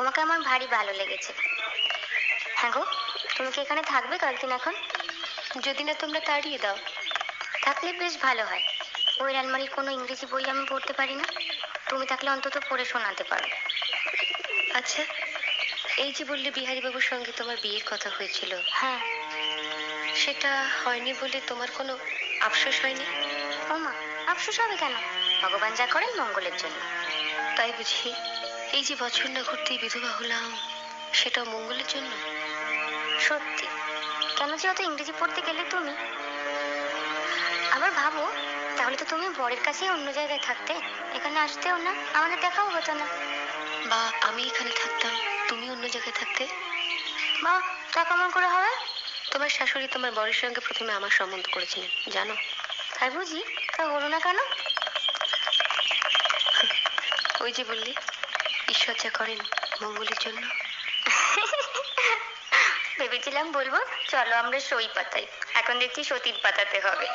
তোমাকে আমার ভারী ভালো লেগেছে। হ্যাঁ গো, তুমি কি এখানে থাকবে কয়েকদিন এখন? যদি না তোমরা তাড়িয়ে দাও। থাকলে বেশ ভালো হয়। ওই আলমারির কোনো ইংরেজি বই আমি পড়তে পারি না, তুমি থাকলে অন্তত পড়ে শোনাতে পারো। আচ্ছা, এই যে বললে বিহারীবাবুর সঙ্গে তোমার বিয়ের কথা হয়েছিল, হ্যাঁ। সেটা হয়নি বলে তোমার কোনো আফসোস হয়নি? ওমা, আফসোস হবে কেন? ভগবান যা করেন মঙ্গলের জন্য। তাই বুঝি? এই যে বছর না ঘুরতেই বিধবা হলাম, সেটাও মঙ্গলের জন্য? সত্যি। কেন যে অত ইংরেজি পড়তে গেলে তুমি? আবার ভাবো, তাহলে তো তুমি বরের কাছেই অন্য জায়গায় থাকতে, এখানে আসতেও না, আমাদের দেখাও হতো না। বা আমি এখানে থাকতাম, তুমি অন্য জায়গায় থাকতে। বা তা কেমন করে হবে? তোমার শাশুড়ি তোমার বরের সঙ্গে প্রথমে আমার সম্বন্ধ করেছিলেন, জানো? তাই বুঝি? তা হলো না কেন? ওই যে বললি, ঈশ্বর যা করেন মঙ্গলের জন্য। ভেবেছিলাম বলবো চলো আমরা সই পাতাই, এখন দেখছি সতীর পাতাতে হবে।